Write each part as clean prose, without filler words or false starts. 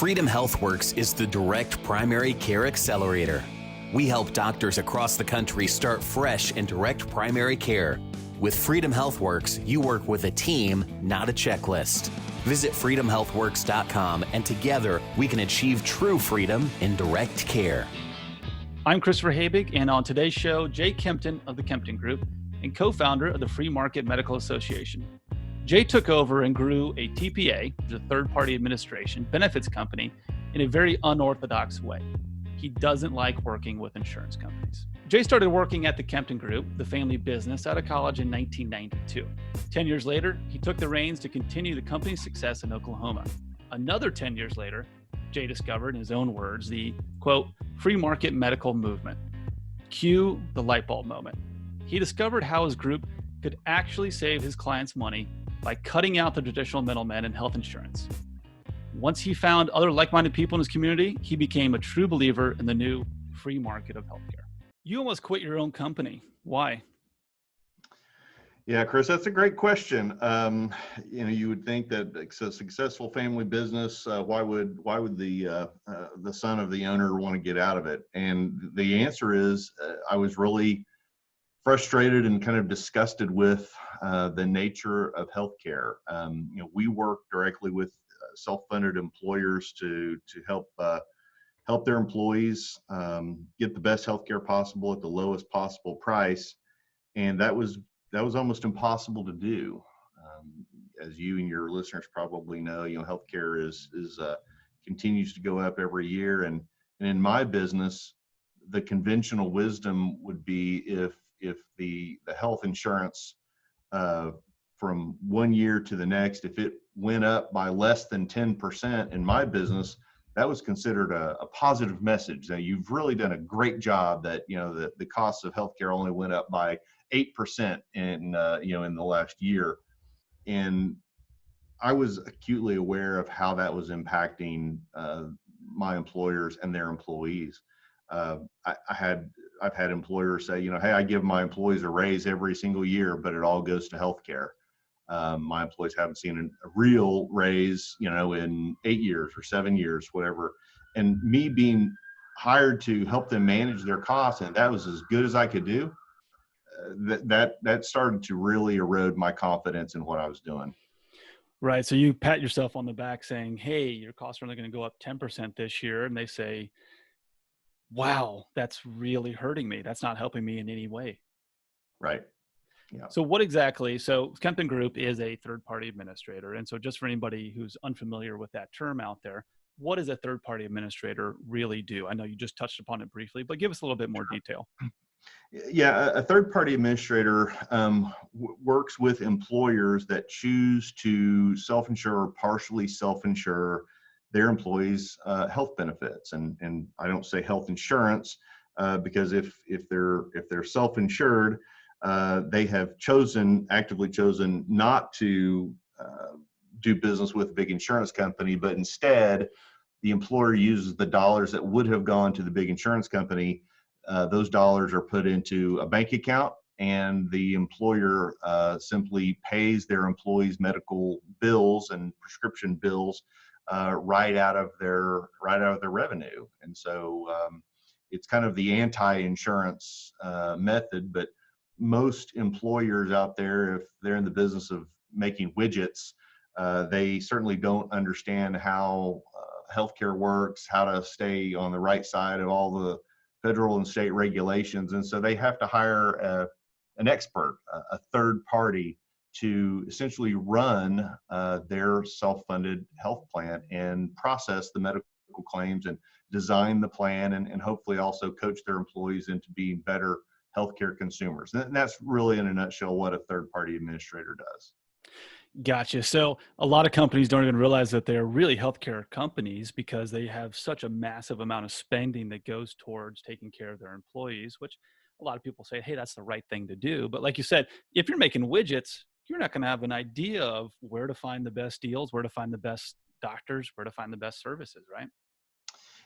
Freedom HealthWorks is the direct primary care accelerator. We help doctors across the country start fresh in direct primary care. With Freedom HealthWorks, you work with a team, not a checklist. Visit freedomhealthworks.com and together we can achieve true freedom in direct care. I'm Christopher Habig, and on today's show, Jay Kempton of the Kempton Group and co-founder of the Free Market Medical Association. Jay took over and grew a TPA, the third-party administration benefits company, in a very unorthodox way. He doesn't like working with insurance companies. Jay started working at the Kempton Group, the family business, out of college in 1992. 10 years later, he took the reins to continue the company's success in Oklahoma. Another 10 years later, Jay discovered, in his own words, the, quote, free market medical movement. Cue the light bulb moment. He discovered how his group could actually save his clients money by cutting out the traditional middlemen in health insurance. Once he found other like-minded people in his community, he became a true believer in the new free market of healthcare. You almost quit your own company. Why? Yeah, Chris, that's a great question. You would think that it's a successful family business. Why would the son of the owner want to get out of it? And the answer is, I was really frustrated and kind of disgusted with the nature of healthcare. We work directly with self-funded employers to help their employees get the best healthcare possible at the lowest possible price, and that was almost impossible to do. As you and your listeners probably know, healthcare is continues to go up every year, and in my business, the conventional wisdom would be if the health insurance from one year to the next, if it went up by less than 10% in my business, that was considered a positive message. Now, you've really done a great job that, the cost of healthcare only went up by 8% in the last year. And I was acutely aware of how that was impacting my employers and their employees. I've had employers say, hey, I give my employees a raise every single year, but it all goes to healthcare. My employees haven't seen a real raise, in 8 years or 7 years, whatever. And me being hired to help them manage their costs, and that was as good as I could do, that started to really erode my confidence in what I was doing. Right. So you pat yourself on the back saying, hey, your costs are only going to go up 10% this year. And they say, wow, that's really hurting me. That's not helping me in any way. Right. Yeah. So so Kempton Group is a third-party administrator. And so just for anybody who's unfamiliar with that term out there, what does a third-party administrator really do? I know you just touched upon it briefly, but give us a little bit more detail. Yeah, a third-party administrator works with employers that choose to self-insure or partially self-insure their employees' health benefits, and I don't say health insurance because if they're self-insured, they have actively chosen not to do business with a big insurance company, but instead the employer uses the dollars that would have gone to the big insurance company. Those dollars are put into a bank account, and the employer simply pays their employees' medical bills and prescription bills right out of their revenue. And so it's kind of the anti-insurance method, but most employers out there, if they're in the business of making widgets, they certainly don't understand how healthcare works, how to stay on the right side of all the federal and state regulations. And so they have to hire an expert, a third party, to essentially run their self-funded health plan and process the medical claims and design the plan and hopefully also coach their employees into being better healthcare consumers. And that's really, in a nutshell, what a third-party administrator does. Gotcha. So a lot of companies don't even realize that they're really healthcare companies because they have such a massive amount of spending that goes towards taking care of their employees, which a lot of people say, hey, that's the right thing to do. But like you said, if you're making widgets, you're not going to have an idea of where to find the best deals, where to find the best doctors, where to find the best services, right?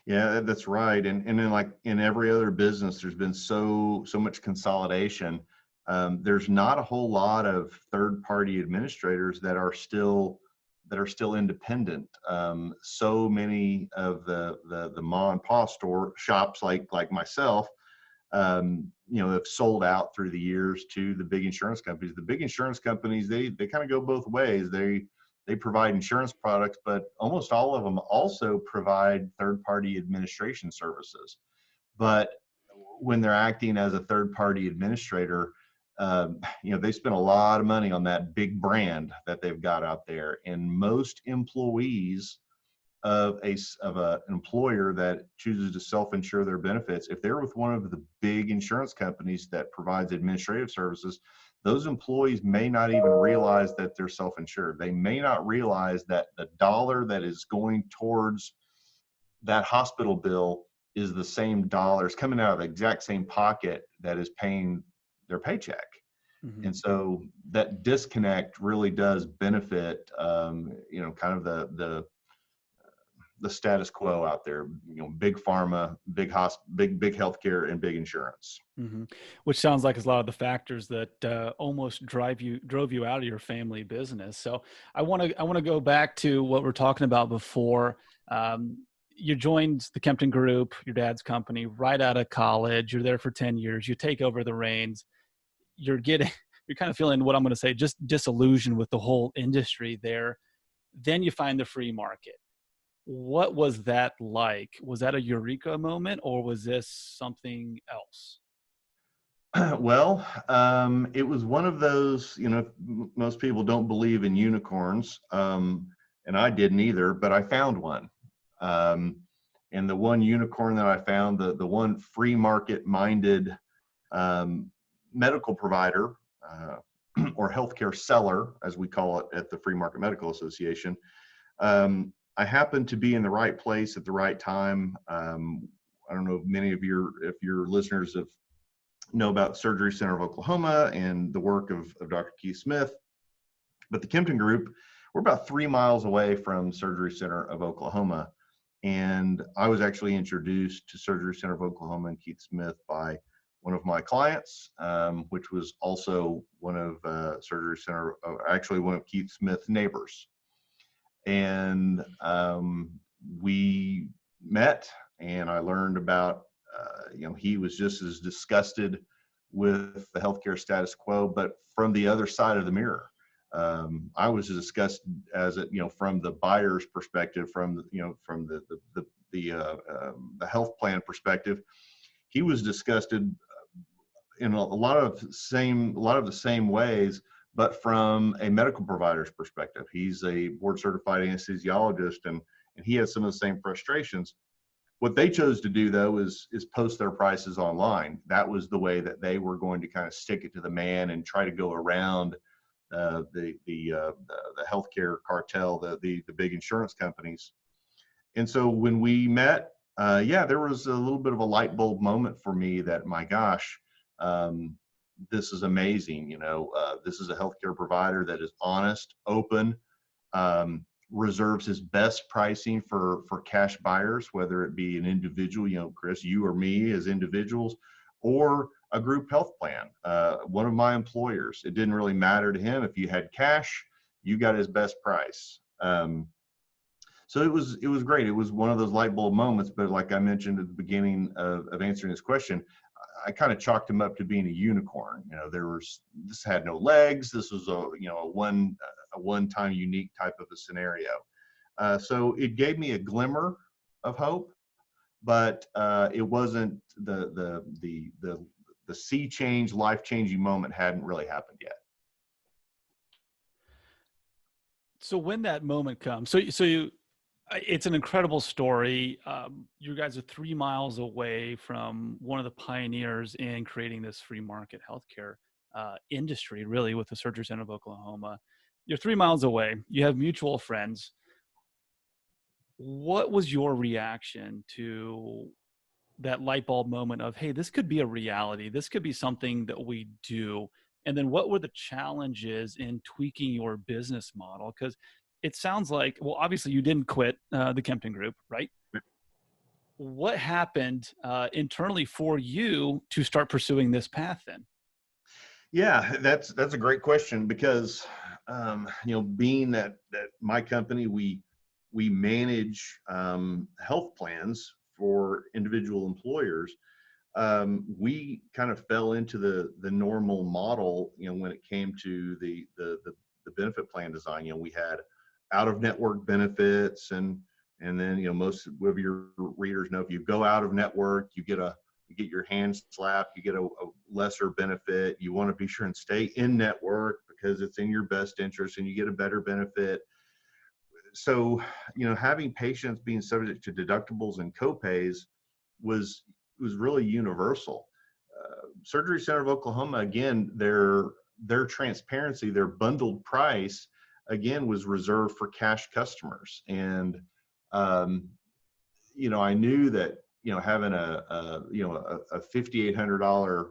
Yeah, that's right. And then, like in every other business, there's been so much consolidation. There's not a whole lot of third-party administrators that are still that are still independent. So many of the mom and pop store shops like myself, have sold out through the years to the big insurance companies. The big insurance companies, they kind of go both ways. They provide insurance products, but almost all of them also provide third-party administration services. But when they're acting as a third-party administrator, they spend a lot of money on that big brand that they've got out there, and most employees of an employer that chooses to self-insure their benefits, if they're with one of the big insurance companies that provides administrative services, those employees may not even realize that they're self-insured. They may not realize that the dollar that is going towards that hospital bill is the same dollars coming out of the exact same pocket that is paying their paycheck. Mm-hmm. And so that disconnect really does benefit, kind of the status quo out there, big pharma, big healthcare, and big insurance. Mm-hmm. Which sounds like a lot of the factors that almost drove you out of your family business. So I want to go back to what we're talking about before. You joined the Kempton Group, your dad's company, right out of college. You're there for 10 years. You take over the reins. You're kind of feeling what I'm going to say, just disillusioned with the whole industry there. Then you find the free market. What was that like? Was that a eureka moment, or was this something else? Well, it was one of those, most people don't believe in unicorns, and I didn't either, but I found one. And the one unicorn that I found, the one free market minded medical provider or healthcare seller, as we call it at the Free Market Medical Association, I happened to be in the right place at the right time. I don't know if many of your listeners know about Surgery Center of Oklahoma and the work of Dr. Keith Smith, but the Kempton Group, we're about 3 miles away from Surgery Center of Oklahoma. And I was actually introduced to Surgery Center of Oklahoma and Keith Smith by one of my clients, which was also one of Surgery Center, actually one of Keith Smith's neighbors. And we met, and I learned about, he was just as disgusted with the healthcare status quo, but from the other side of the mirror. I was disgusted from the buyer's perspective, from the health plan perspective. He was disgusted in a lot of the same ways, but from a medical provider's perspective. He's a board certified anesthesiologist, and he has some of the same frustrations. What they chose to do, though, is post their prices online. That was the way that they were going to kind of stick it to the man and try to go around the healthcare cartel, the big insurance companies. And so when we met, there was a little bit of a light bulb moment for me that, my gosh, this is amazing. This is a healthcare provider that is honest, open, reserves his best pricing for cash buyers, whether it be an individual, Chris, you or me as individuals, or a group health plan. One of my employers, it didn't really matter to him. If you had cash, you got his best price. So it was great. It was one of those light bulb moments, but like I mentioned at the beginning of answering this question, I kind of chalked him up to being a unicorn. This had no legs. This was a one-time unique type of a scenario. So it gave me a glimmer of hope, but it wasn't the sea change, life-changing moment hadn't really happened yet. So when that moment comes, it's an incredible story. You guys are 3 miles away from one of the pioneers in creating this free market healthcare industry, really, with the Surgery Center of Oklahoma. You're 3 miles away. You have mutual friends. What was your reaction to that light bulb moment of, hey, this could be a reality. This could be something that we do. And then what were the challenges in tweaking your business model? Because it sounds like, well, obviously you didn't quit the Kempton Group, right? What happened internally for you to start pursuing this path then? Yeah, that's a great question, because being that my company, we manage health plans for individual employers. We kind of fell into the normal model, when it came to the benefit plan design. We had out of network benefits, and then most of your readers know, if you go out of network, you get your hand slapped, you get a lesser benefit. You want to be sure and stay in network because it's in your best interest and you get a better benefit. So, having patients being subject to deductibles and copays was really universal. Surgery Center of Oklahoma, again, their transparency, their bundled price, again, was reserved for cash customers. And, I knew that, having a $5,800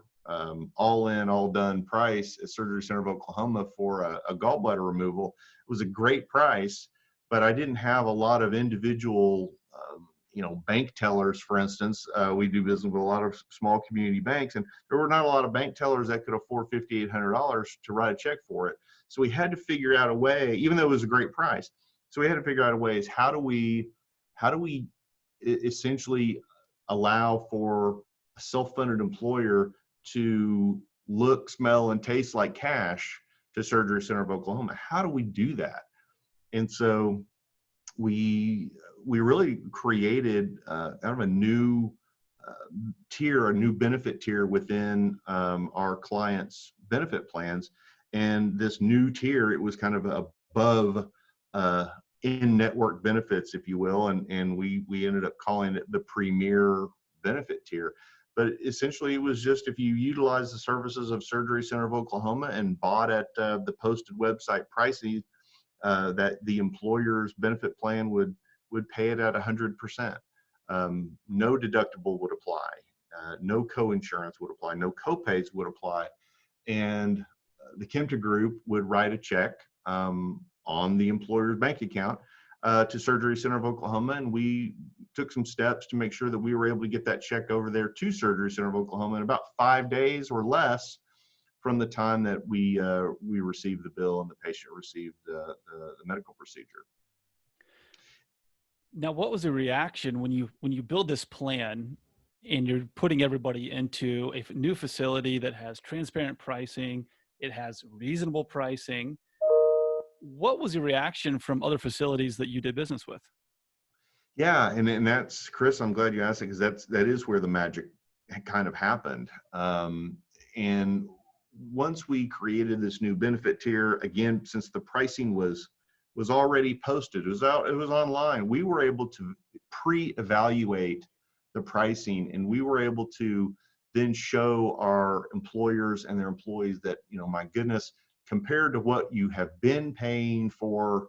all in, all done price at Surgery Center of Oklahoma for a gallbladder removal was a great price, but I didn't have a lot of individual, bank tellers, for instance. We do business with a lot of small community banks, and there were not a lot of bank tellers that could afford $5,800 to write a check for it. So we had to figure out a way, even though it was a great price. So we had to figure out a way is how do we essentially allow for a self-funded employer to look, smell, and taste like cash to Surgery Center of Oklahoma? How do we do that? And so we really created kind of a new tier, a new benefit tier within our clients' benefit plans. And this new tier, it was kind of above in-network benefits, if you will, and we ended up calling it the premier benefit tier. But essentially, it was just if you utilize the services of Surgery Center of Oklahoma and bought at the posted website pricing, that the employer's benefit plan would pay it at 100%. No deductible would apply. No co-insurance would apply. No copays would apply. And the Kempton Group would write a check on the employer's bank account to Surgery Center of Oklahoma, and we took some steps to make sure that we were able to get that check over there to Surgery Center of Oklahoma in about 5 days or less from the time that we received the bill and the patient received the medical procedure. Now, what was the reaction when you build this plan and you're putting everybody into a new facility that has transparent pricing, it has reasonable pricing? What was the reaction from other facilities that you did business with? Yeah, and that's, Chris, I'm glad you asked it, because that is where the magic kind of happened. And once we created this new benefit tier, again, since the pricing was already posted, it was online, we were able to pre-evaluate the pricing, and we were able to then show our employers and their employees that, my goodness, compared to what you have been paying for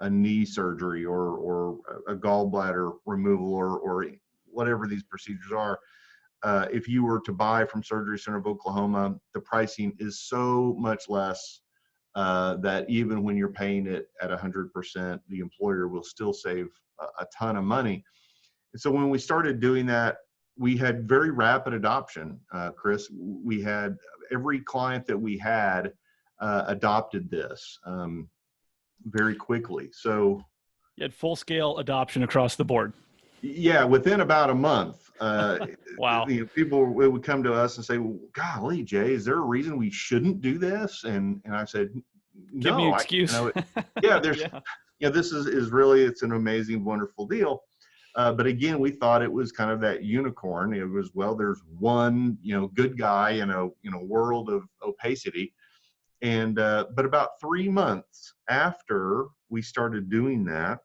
a knee surgery or a gallbladder removal or whatever these procedures are, if you were to buy from Surgery Center of Oklahoma, the pricing is so much less that even when you're paying it at 100%, the employer will still save a ton of money. And so when we started doing that, we had very rapid adoption, Chris. We had every client that we had adopted this very quickly. So you had full-scale adoption across the board. Yeah, within about a month. Wow. People would come to us and say, well, golly, Jay, is there a reason we shouldn't do this? And I said, no. Give me an excuse. This is really, it's an amazing, wonderful deal. But again, we thought it was kind of that unicorn. It was, well, there's one, good guy in a world of opacity. And but about 3 months after we started doing that,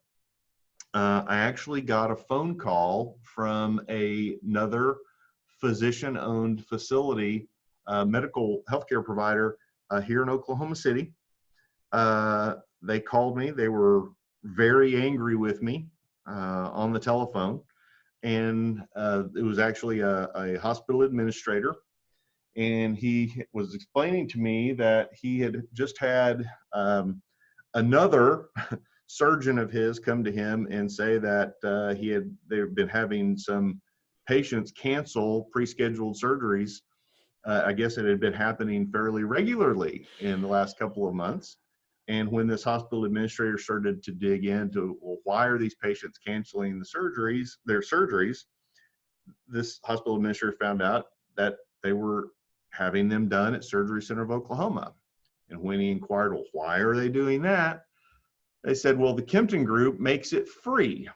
I actually got a phone call from another physician-owned facility, medical healthcare provider here in Oklahoma City. They called me. They were very angry with me on the telephone, and it was actually a hospital administrator. And he was explaining to me that he had just had another surgeon of his come to him and say that they've been having some patients cancel pre-scheduled surgeries. I guess it had been happening fairly regularly in the last couple of months. And when this hospital administrator started to dig into, well, why are these patients canceling their surgeries, this hospital administrator found out that they were having them done at Surgery Center of Oklahoma. And when he inquired, well, why are they doing that? They said, well, the Kempton Group makes it free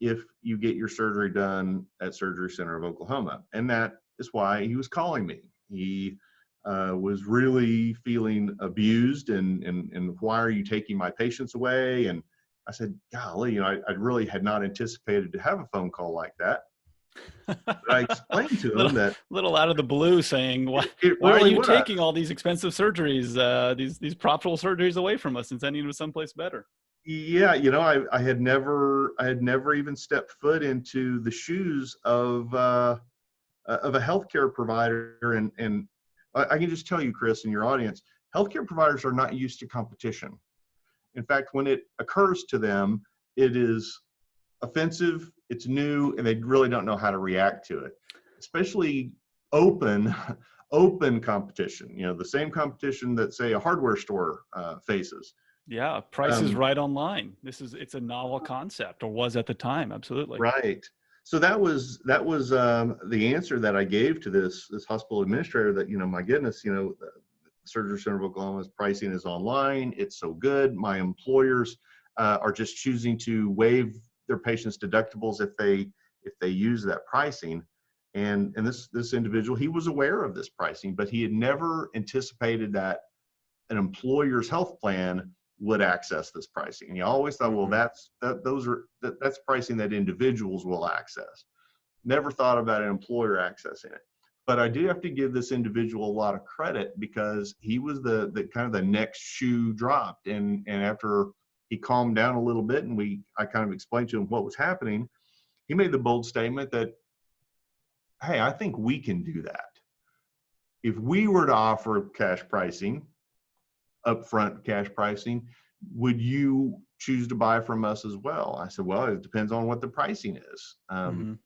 if you get your surgery done at Surgery Center of Oklahoma. And that is why he was calling me. He was really feeling abused and why are you taking my patients away? And I said, golly, I really had not anticipated to have a phone call like that. But I explained to him that little out of the blue saying, why really are you taking all these expensive surgeries, these profitable surgeries away from us and sending them to someplace better? Yeah, I had never even stepped foot into the shoes of a healthcare provider, and I can just tell you, Chris, and your audience, healthcare providers are not used to competition. In fact, when it occurs to them, it is offensive, it's new, and they really don't know how to react to it, especially open competition, the same competition that, say, a hardware store faces. Yeah, price is right online. It's a novel concept, or was at the time. Absolutely. Right. So that was the answer that I gave to this hospital administrator, that, my goodness, the Surgery Center of Oklahoma's pricing is online. It's so good. My employers are just choosing to waive their patients' deductibles if they use that pricing. And this individual, he was aware of this pricing, but he had never anticipated that an employer's health plan would access this pricing. And he always thought, well, that's pricing that individuals will access. Never thought about an employer accessing it. But I do have to give this individual a lot of credit, because he was the kind of the next shoe dropped. And after he calmed down a little bit and I kind of explained to him what was happening, he made the bold statement that, hey, I think we can do that. If we were to offer cash pricing, upfront cash pricing, would you choose to buy from us as well? I said, well, it depends on what the pricing is. And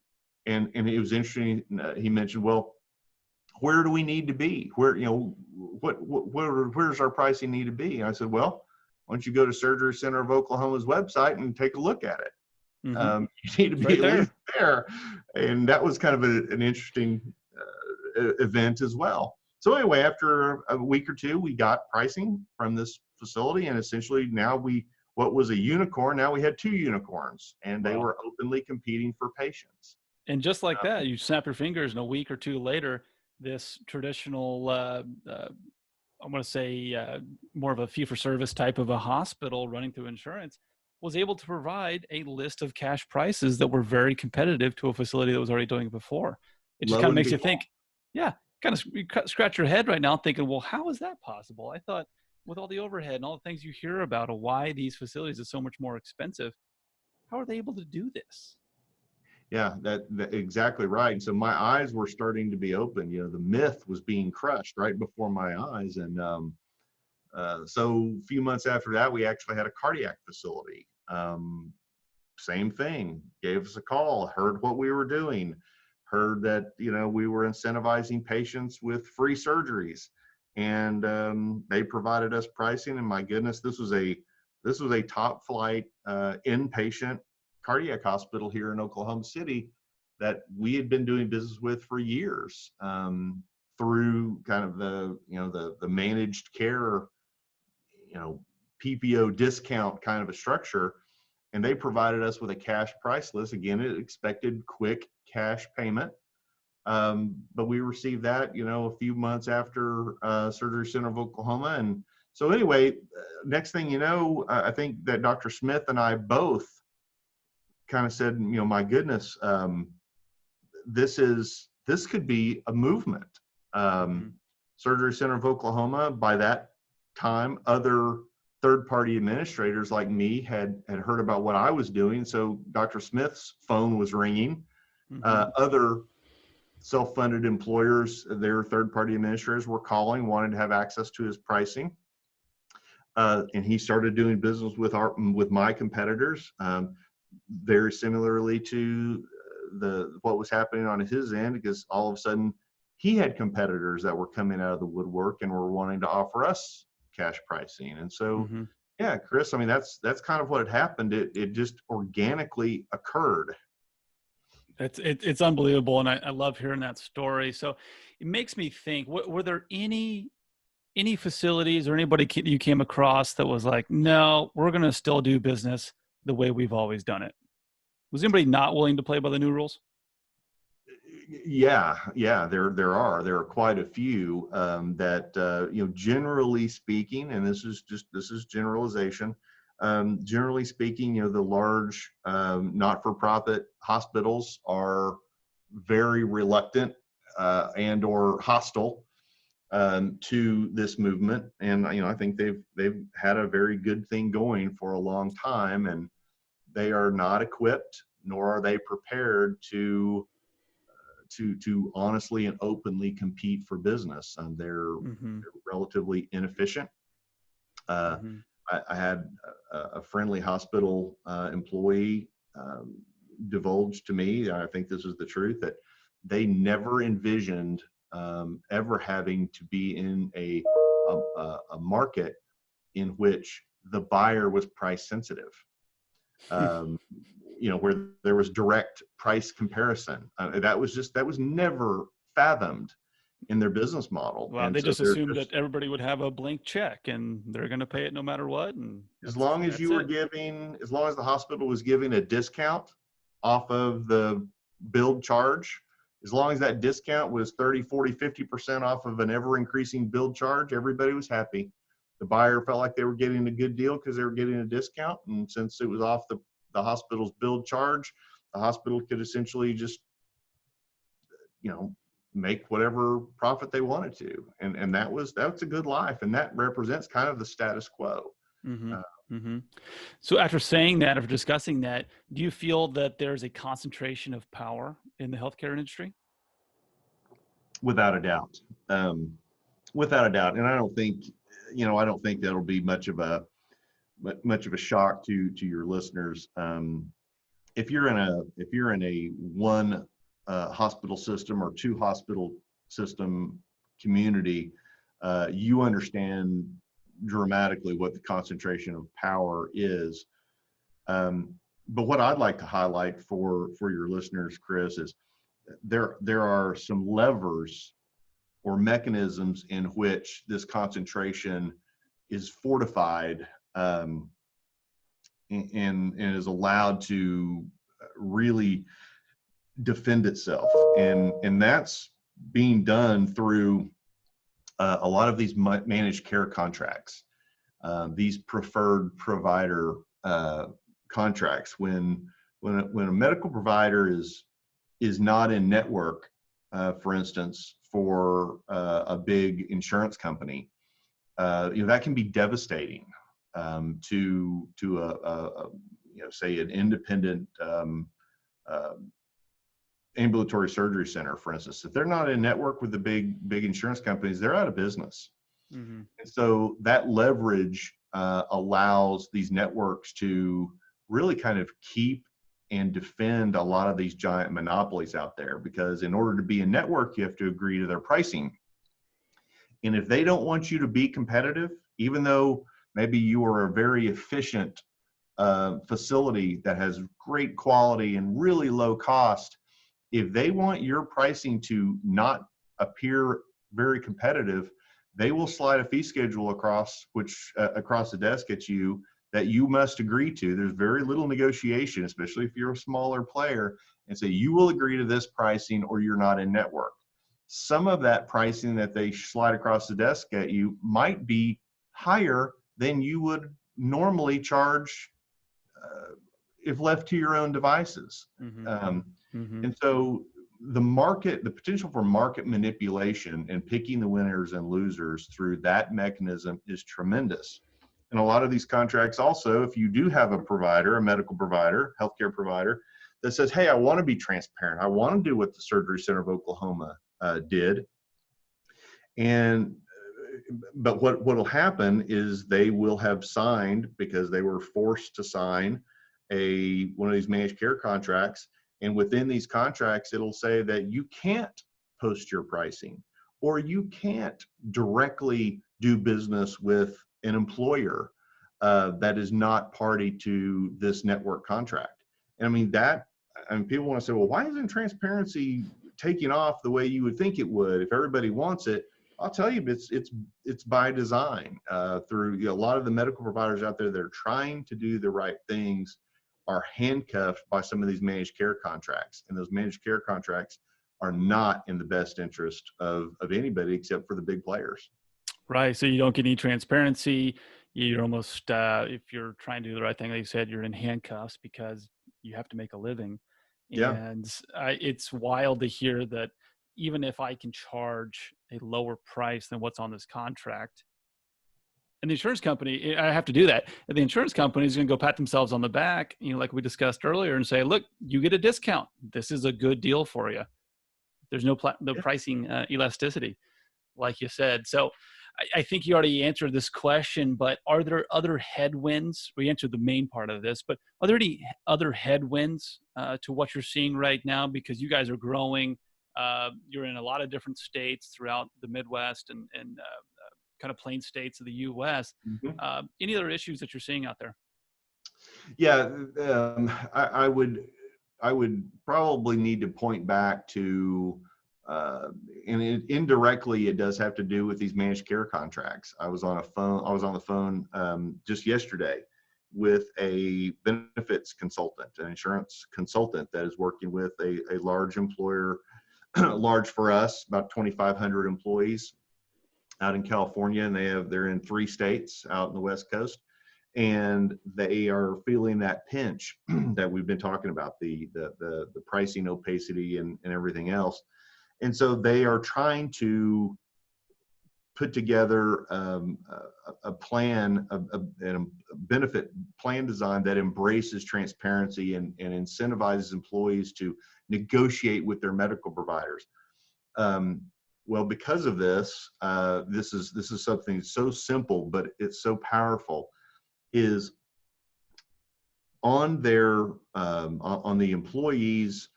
it was interesting. He mentioned, well, where do we need to be? Where's our pricing need to be? And I said, well, why don't you go to Surgery Center of Oklahoma's website and take a look at it? You need to be at least there. And that was kind of an interesting event as well. So anyway, after a week or two, we got pricing from this facility, and essentially now what was a unicorn, now we had two unicorns, and they were openly competing for patients. And just like that, you snap your fingers, and a week or two later, this traditional, I want to say more of a fee-for-service type of a hospital running through insurance was able to provide a list of cash prices that were very competitive to a facility that was already doing it before. It just kind of makes you think, kind of scratch your head right now thinking, well, how is that possible? I thought with all the overhead and all the things you hear about why these facilities are so much more expensive, how are they able to do this? Yeah, that exactly right. And so my eyes were starting to be open. The myth was being crushed right before my eyes. And so a few months after that, we actually had a cardiac facility. Same thing, gave us a call, heard what we were doing, heard that, we were incentivizing patients with free surgeries, and they provided us pricing. And my goodness, this was a top flight inpatient cardiac hospital here in Oklahoma City that we had been doing business with for years, through kind of the managed care, PPO discount kind of a structure. And they provided us with a cash price list. Again, it expected quick cash payment. But we received that, a few months after Surgery Center of Oklahoma. And so anyway, next thing you know, I think that Dr. Smith and I both kind of said, my goodness, this could be a movement. Surgery Center of Oklahoma, by that time, other third-party administrators like me had heard about what I was doing. So Dr. Smith's phone was ringing. Other self-funded employers, their third-party administrators were calling, wanted to have access to his pricing. And he started doing business with my competitors, very similarly to what was happening on his end, because all of a sudden he had competitors that were coming out of the woodwork and were wanting to offer us cash pricing. And so Yeah, Chris, I mean, that's kind of what had happened. It just organically occurred. It's unbelievable, and I love hearing that story. So it makes me think: were there any facilities or anybody you came across that was like, no, we're going to still do business the way we've always done it? Was anybody not willing to play by the new rules? Yeah, there are quite a few that generally speaking, and this is generalization. Generally speaking, the large not-for-profit hospitals are very reluctant and or hostile to this movement, and I think they've had a very good thing going for a long time, and they are not equipped nor are they prepared to honestly and openly compete for business, and they're relatively inefficient. Mm-hmm. I had a friendly hospital employee divulge to me, I think this is the truth, that they never envisioned ever having to be in a market in which the buyer was price sensitive. Where there was direct price comparison. That was never fathomed in their business model. Well, And they so just assumed that everybody would have a blank check and they're going to pay it no matter what. And as long as the hospital was giving a discount off of the billed charge, as long as that discount was 30, 40, 50% off of an ever increasing billed charge, everybody was happy. The buyer felt like they were getting a good deal because they were getting a discount. And since it was off the hospital's billed charge, the hospital could essentially just, make whatever profit they wanted to. And that's a good life. And that represents kind of the status quo. Mm-hmm. Mm-hmm. So after saying that, after discussing that, do you feel that there's a concentration of power in the healthcare industry? Without a doubt. Without a doubt. And I don't think that'll be much of a shock to your listeners. If you're in a one hospital system or two hospital system community, you understand dramatically what the concentration of power is. But what I'd like to highlight for your listeners, Chris, is there are some levers or mechanisms in which this concentration is fortified and is allowed to really defend itself, and that's being done through a lot of these managed care contracts, these preferred provider contracts. When a medical provider is not in network, for instance, for a big insurance company, that can be devastating to say an independent ambulatory surgery center, for instance. If they're not in network with the big insurance companies, they're out of business. Mm-hmm. And so that leverage allows these networks to really kind of keep and defend a lot of these giant monopolies out there, because in order to be a network, you have to agree to their pricing. And if they don't want you to be competitive, even though maybe you are a very efficient facility that has great quality and really low cost, if they want your pricing to not appear very competitive, they will slide a fee schedule across the desk at you that you must agree to. There's very little negotiation, especially if you're a smaller player, and say you will agree to this pricing or you're not in network. Some of that pricing that they slide across the desk at you might be higher than you would normally charge if left to your own devices. Mm-hmm. And so the potential for market manipulation and picking the winners and losers through that mechanism is tremendous. And a lot of these contracts also, if you do have a medical provider, healthcare provider that says, hey, I want to be transparent, I want to do what the Surgery Center of Oklahoma did. But what will happen is they will have signed, because they were forced to sign one of these managed care contracts. And within these contracts, it'll say that you can't post your pricing, or you can't directly do business with an employer that is not party to this network contract. And I mean, people want to say, well, why isn't transparency taking off the way you would think it would if everybody wants it? I'll tell you, it's by design. Through a lot of the medical providers out there that are trying to do the right things are handcuffed by some of these managed care contracts, and those managed care contracts are not in the best interest of anybody except for the big players. Right. So you don't get any transparency. You're almost, if you're trying to do the right thing, like you said, you're in handcuffs because you have to make a living. Yeah. And it's wild to hear that even if I can charge a lower price than what's on this contract, and the insurance company, I have to do that. And the insurance company is going to go pat themselves on the back, like we discussed earlier, and say, look, you get a discount. This is a good deal for you. There's no pricing elasticity, like you said. So I think you already answered this question, but are there other headwinds? We answered the main part of this, but are there any other headwinds to what you're seeing right now? Because you guys are growing. You're in a lot of different states throughout the Midwest and kind of plain states of the U.S. Mm-hmm. Any other issues that you're seeing out there? Yeah, I would probably need to point back to, and indirectly it does have to do with these managed care contracts. I was on the phone just yesterday with a benefits consultant, an insurance consultant that is working with a large employer, large for us, about 2,500 employees out in California, and they're in 3 states out in the West Coast, and they are feeling that pinch that we've been talking about, the pricing opacity and everything else. And so they are trying to put together a plan, a benefit plan design that embraces transparency and incentivizes employees to negotiate with their medical providers. Well, because of this, this is something so simple, but it's so powerful. Is on their on the employee's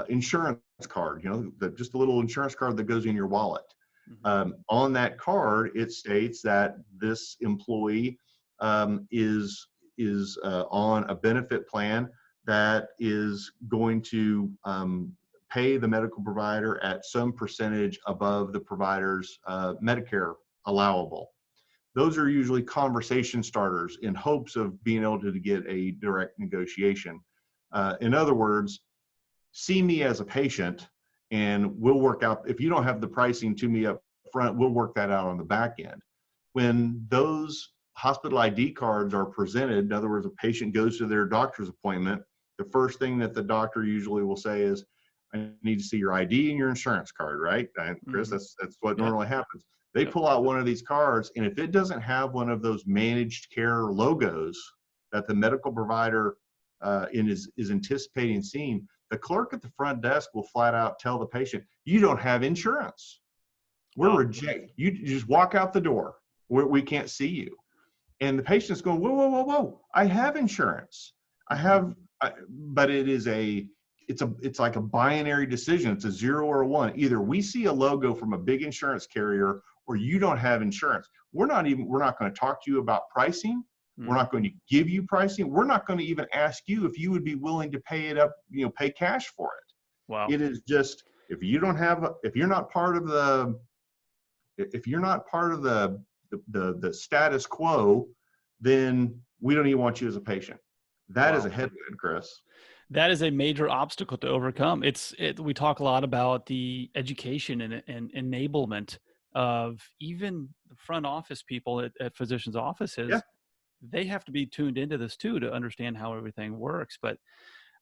insurance card, just a little insurance card that goes in your wallet. Mm-hmm. On that card, it states that this employee is on a benefit plan that is going to pay the medical provider at some percentage above the provider's Medicare allowable. Those are usually conversation starters in hopes of being able to get a direct negotiation. In other words, see me as a patient and we'll work out, if you don't have the pricing to me up front, we'll work that out on the back end. When those hospital ID cards are presented, in other words, a patient goes to their doctor's appointment, the first thing that the doctor usually will say is, I need to see your ID and your insurance card, right? Chris, that's what normally happens. They pull out one of these cards, and if it doesn't have one of those managed care logos that the medical provider is anticipating seeing, the clerk at the front desk will flat out tell the patient, you don't have insurance. We're rejecting. You just walk out the door. We can't see you. And the patient's going, whoa. I have insurance. But it's like a binary decision. It's a 0 or a 1. Either we see a logo from a big insurance carrier or you don't have insurance. We're not going to talk to you about pricing. We're not going to give you pricing. We're not going to even ask you if you would be willing to pay it up, pay cash for it. Wow. It is just, if you're not part of the status quo, then we don't even want you as a patient. That is a headwind, Chris. That is a major obstacle to overcome. We talk a lot about the education and enablement of even the front office people at physicians' offices. Yeah. They have to be tuned into this too to understand how everything works. But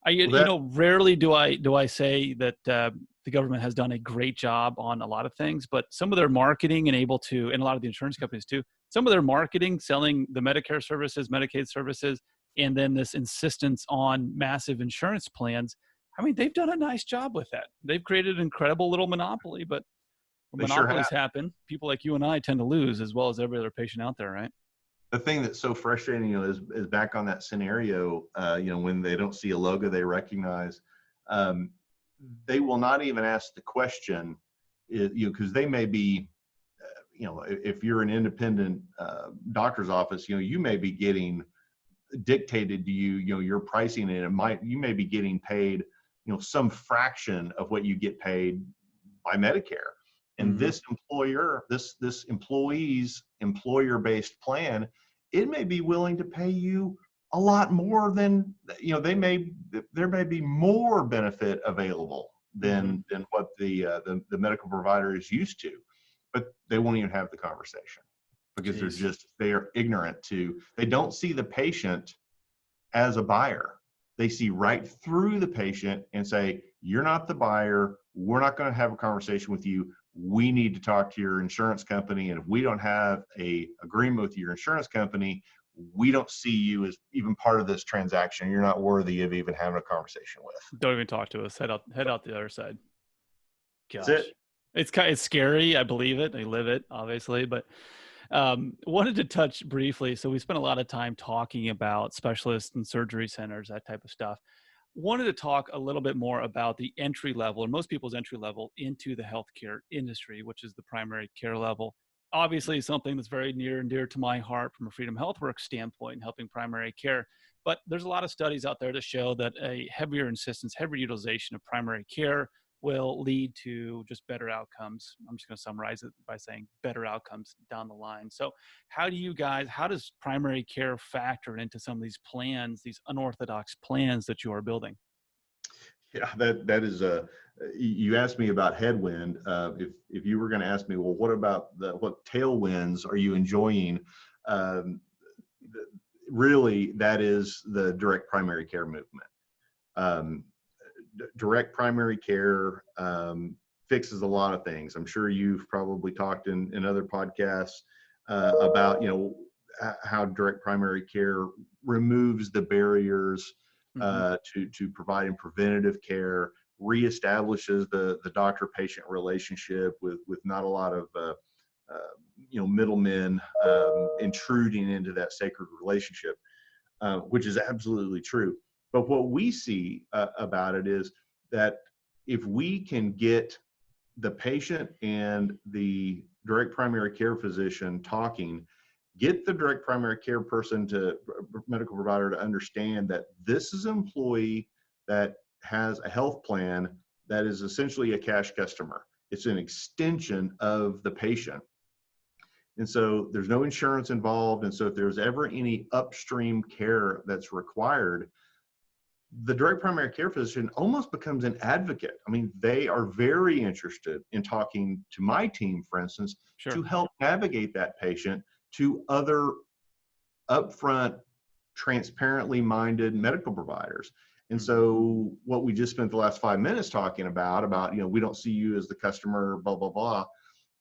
rarely do I say that the government has done a great job on a lot of things, but some of their marketing and a lot of the insurance companies too, some of their marketing, selling the Medicare services, Medicaid services, and then this insistence on massive insurance plans. I mean, they've done a nice job with that. They've created an incredible little monopoly, but when monopolies happen, people like you and I tend to lose as well as every other patient out there, right? The thing that's so frustrating, is back on that scenario, when they don't see a logo they recognize, they will not even ask the question, because they may be, if you're an independent doctor's office, you may be getting dictated to your pricing, and you may be getting paid, some fraction of what you get paid by Medicare. And Mm-hmm. this employee's employer-based plan, it may be willing to pay you a lot more than, there may be more benefit available than what the medical provider is used to, but they won't even have the conversation because they are ignorant they don't see the patient as a buyer. They see right through the patient and say, you're not the buyer. We're not going to have a conversation with you. We need to talk to your insurance company. And if we don't have a agreement with your insurance company, we don't see you as even part of this transaction. You're not worthy of even having a conversation with. Don't even talk to us. Head out the other side. Gosh. That's it. It's scary. I believe it. I live it, obviously, but wanted to touch briefly. So we spent a lot of time talking about specialists and surgery centers, that type of stuff. Wanted to talk a little bit more about the entry level, or most people's entry level into the healthcare industry, which is the primary care level. Obviously, something that's very near and dear to my heart from a Freedom HealthWorks standpoint, helping primary care. But there's a lot of studies out there to show that a heavier insistence, heavier utilization of primary care will lead to just better outcomes. I'm just going to summarize it by saying better outcomes down the line. So how does primary care factor into some of these plans, these unorthodox plans that you are building? Yeah, that is you asked me about headwind. If you were going to ask me, well, what about what tailwinds are you enjoying? Really, that is the direct primary care movement. Direct primary care fixes a lot of things. I'm sure you've probably talked in other podcasts about how direct primary care removes the barriers to providing preventative care, reestablishes the doctor-patient relationship with not a lot of middlemen intruding into that sacred relationship, which is absolutely true. But what we see about it is that if we can get the patient and the direct primary care physician talking, get the direct primary care person to medical provider to understand that this is an employee that has a health plan that is essentially a cash customer. It's an extension of the patient. And so there's no insurance involved. And so if there's ever any upstream care that's required, the direct primary care physician almost becomes an advocate. I mean, they are very interested in talking to my team, for instance, to help navigate that patient to other upfront, transparently minded medical providers. And so what we just spent the last 5 minutes talking about, we don't see you as the customer, blah, blah, blah.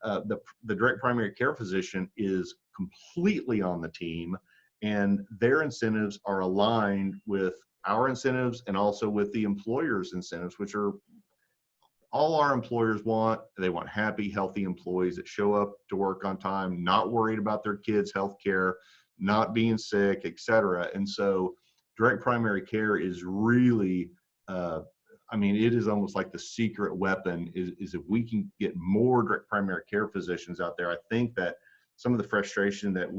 The direct primary care physician is completely on the team, and their incentives are aligned with our incentives and also with the employer's incentives, which are all our employers want. They want happy, healthy employees that show up to work on time, not worried about their kids' health care, not being sick, et cetera. And so direct primary care is really, it is almost like the secret weapon is if we can get more direct primary care physicians out there. I think that some of the frustration that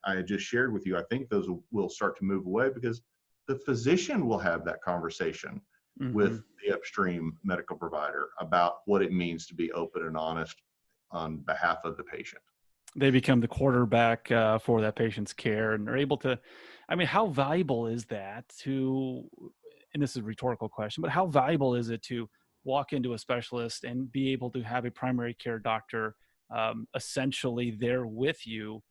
I just shared with you, I think those will start to move away because the physician will have that conversation with the upstream medical provider about what it means to be open and honest on behalf of the patient. They become the quarterback for that patient's care, and are able to, how valuable is that and this is a rhetorical question, but how valuable is it to walk into a specialist and be able to have a primary care doctor essentially there with you,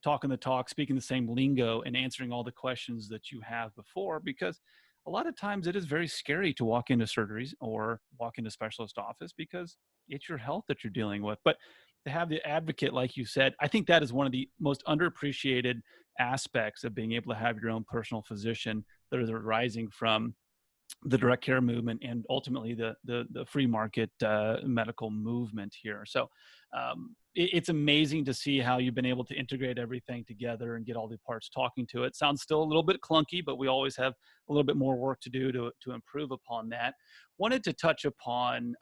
talking the talk, speaking the same lingo, and answering all the questions that you have before? Because a lot of times it is very scary to walk into surgeries or walk into specialist office because it's your health that you're dealing with. But to have the advocate, like you said, I think that is one of the most underappreciated aspects of being able to have your own personal physician that is arising from the direct care movement and ultimately the free market medical movement here. So it's amazing to see how you've been able to integrate everything together and get all the parts talking to it. Sounds still a little bit clunky, but we always have a little bit more work to do to improve upon that. Wanted to touch upon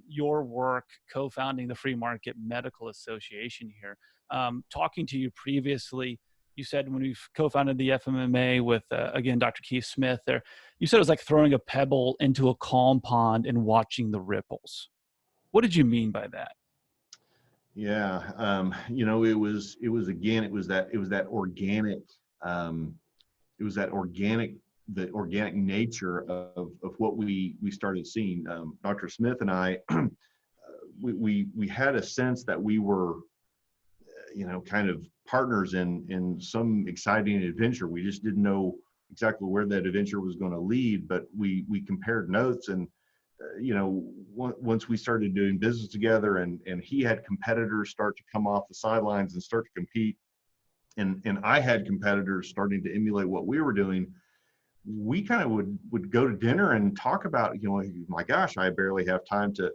your work co-founding the Free Market Medical Association here. Talking to you previously, you said when we co-founded the FMMA with, again, Dr. Keith Smith there, you said it was like throwing a pebble into a calm pond and watching the ripples. What did you mean by that? Yeah, it was that organic, the organic nature of what we started seeing. Dr. Smith and I, we had a sense that we were, kind of partners in some exciting adventure. We just didn't know exactly where that adventure was going to lead, but we compared notes, and once we started doing business together, and he had competitors start to come off the sidelines and start to compete, and I had competitors starting to emulate what we were doing, we kind of would go to dinner and talk about, my gosh, I barely have time to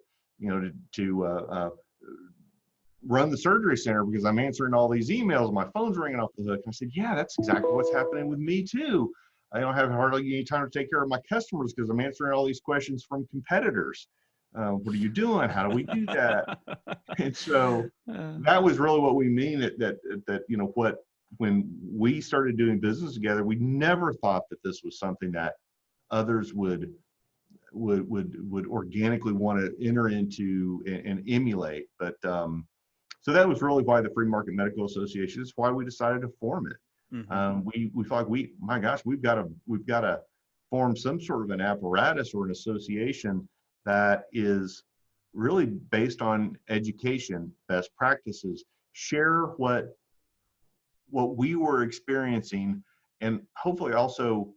run the surgery center because I'm answering all these emails. My phone's ringing off the hook. And I said, yeah, that's exactly what's happening with me too. I don't have hardly any time to take care of my customers because I'm answering all these questions from competitors. What are you doing? How do we do that? And so that was really what we mean that when we started doing business together, we never thought that this was something that others would organically want to enter into and emulate. But so that was really why the Free Market Medical Association is why we decided to form it. Mm-hmm. We felt like we've got to form some sort of an apparatus or an association that is really based on education, best practices, share what we were experiencing, and hopefully also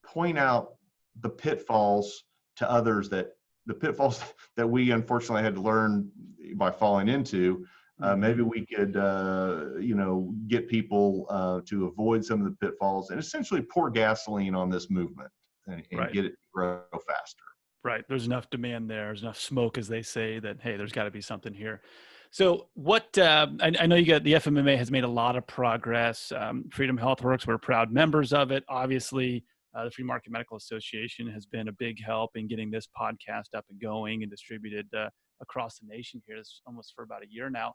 point out the pitfalls to others, that we unfortunately had to learn by falling into. Maybe we could, get people to avoid some of the pitfalls and essentially pour gasoline on this movement and right. Get it to grow faster. Right. There's enough demand there. There's enough smoke, as they say, that, hey, there's got to be something here. So what, I know the FMMA has made a lot of progress. Freedom HealthWorks, we're proud members of it. Obviously, the Free Market Medical Association has been a big help in getting this podcast up and going and distributed across the nation here. It's almost for about a year now.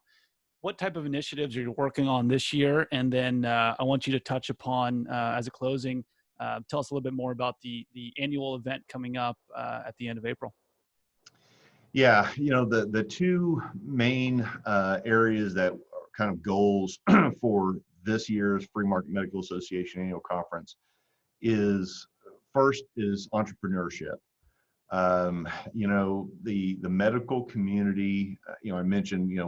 What type of initiatives are you working on this year? And then I want you to touch upon, as a closing, tell us a little bit more about the annual event coming up at the end of April. Yeah, the two main areas that are kind of goals for this year's Free Market Medical Association annual conference is entrepreneurship. The medical community, I mentioned,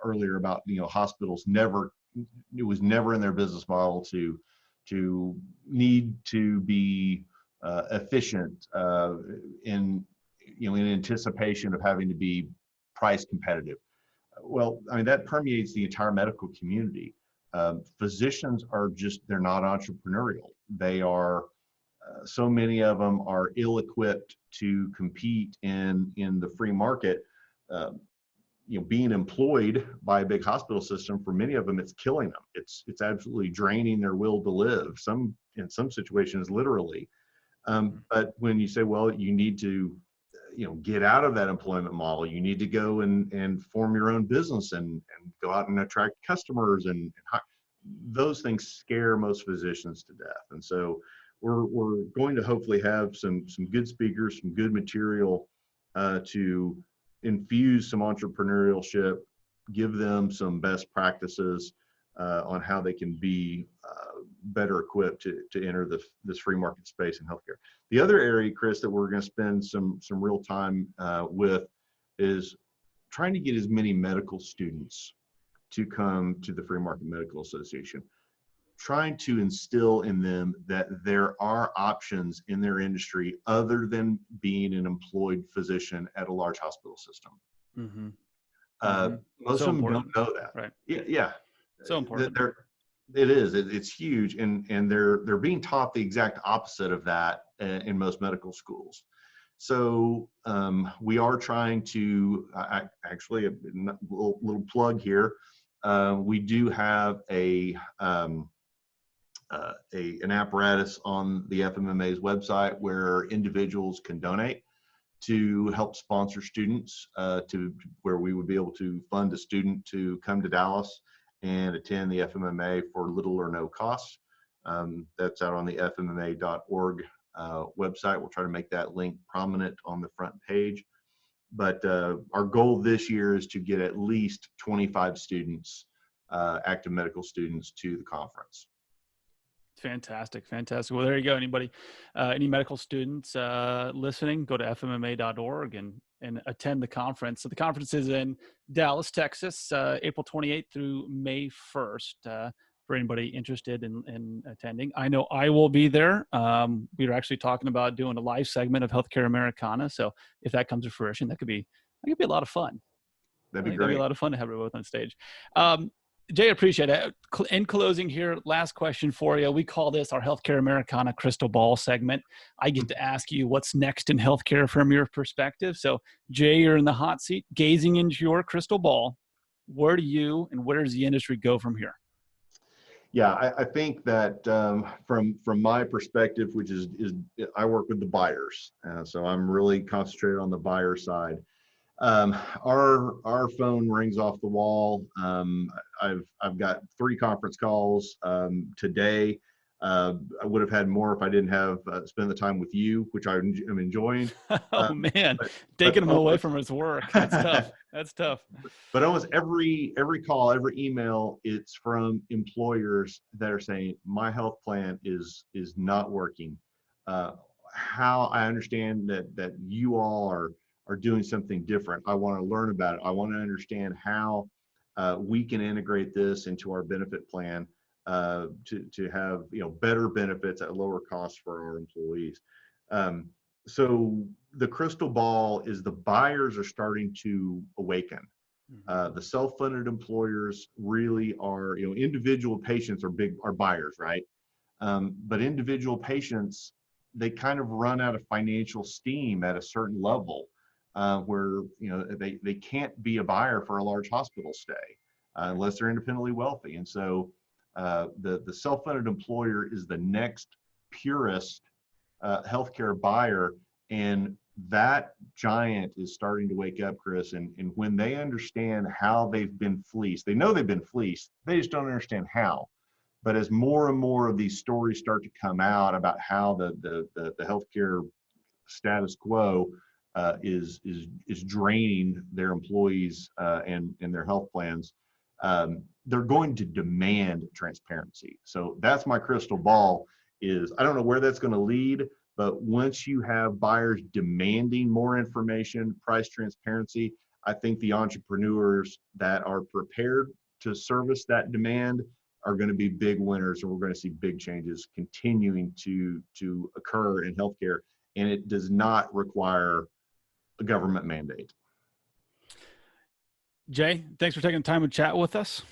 earlier about, hospitals it was never in their business model to need to be efficient in anticipation of having to be price competitive. Well, I mean, that permeates the entire medical community. Physicians they're not entrepreneurial. They are, so many of them are ill-equipped to compete in the free market. Being employed by a big hospital system, for many of them, it's killing them. It's absolutely draining their will to live. In some situations, literally. But when you say, well, you need to, get out of that employment model, you need to go and form your own business and go out and attract customers, and those things scare most physicians to death. And so we're going to hopefully have some good speakers, some good material to infuse some entrepreneurship, give them some best practices on how they can be better equipped to enter this free market space in healthcare. The other area, Chris, that we're going to spend some real time with is trying to get as many medical students to come to the Free Market Medical Association, trying to instill in them that there are options in their industry other than being an employed physician at a large hospital system. Mm-hmm. Most of them don't know that. Right. Yeah. So important. It is. It's huge, and they're being taught the exact opposite of that in most medical schools. So we are trying to actually a little plug here. We do have an apparatus on the FMMA's website where individuals can donate to help sponsor students, to where we would be able to fund a student to come to Dallas and attend the FMMA for little or no cost. That's out on the FMMA.org website. We'll try to make that link prominent on the front page. But our goal this year is to get at least 25 students, active medical students, to the conference. Fantastic. Fantastic. Well, there you go. Anybody, any medical students listening, go to fmma.org and attend the conference. So the conference is in Dallas, Texas, April 28th through May 1st. For anybody interested in attending. I know I will be there. We were actually talking about doing a live segment of Healthcare Americana. So if that comes to fruition, that could be a lot of fun. That'd be great. That'd be a lot of fun to have it both on stage. Jay, I appreciate it. In closing here, last question for you. We call this our Healthcare Americana Crystal Ball segment. I get to ask you what's next in healthcare from your perspective. So Jay, you're in the hot seat, gazing into your crystal ball. Where do you and where does the industry go from here? Yeah, I think that from my perspective, which is I work with the buyers, so I'm really concentrated on the buyer side. Our phone rings off the wall. I've got 3 conference calls today. I would have had more if I didn't have spend the time with you, which I am enjoying. Oh man, taking him away from his work. That's tough. That's tough. But almost every call, every email, it's from employers that are saying my health plan is not working. How I understand that you all are doing something different. I want to learn about it. I want to understand how we can integrate this into our benefit plan to have better benefits at lower cost for our employees. So the crystal ball is the buyers are starting to awaken. The self-funded employers really are, individual patients are buyers, right? But individual patients, they kind of run out of financial steam at a certain level. Where they can't be a buyer for a large hospital stay unless they're independently wealthy, and so the self-funded employer is the next purest healthcare buyer, and that giant is starting to wake up, Chris. And when they understand how they've been fleeced, they know they've been fleeced. They just don't understand how. But as more and more of these stories start to come out about how the healthcare status quo is draining their employees and their health plans, they're going to demand transparency. So that's my crystal ball. Is I don't know where that's going to lead, but once you have buyers demanding more information, price transparency, I think the entrepreneurs that are prepared to service that demand are going to be big winners, and we're going to see big changes continuing to occur in healthcare. And it does not require a government mandate. Jay, thanks for taking the time to chat with us.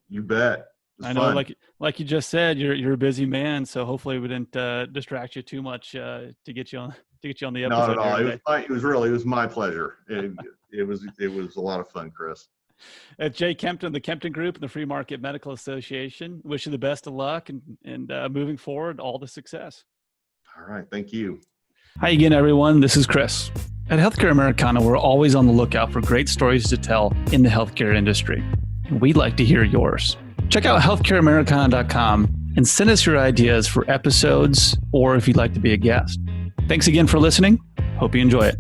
You bet. I know, like you just said, you're a busy man, so hopefully we didn't distract you too much to get you on the episode. Not at all. It was my pleasure. It was a lot of fun, Chris. At Jay Kempton, the Kempton Group and the Free Market Medical Association. Wish you the best of luck and moving forward, all the success. All right, thank you. Hi again, everyone. This is Chris. At Healthcare Americana, we're always on the lookout for great stories to tell in the healthcare industry. And we'd like to hear yours. Check out healthcareamericana.com and send us your ideas for episodes or if you'd like to be a guest. Thanks again for listening. Hope you enjoy it.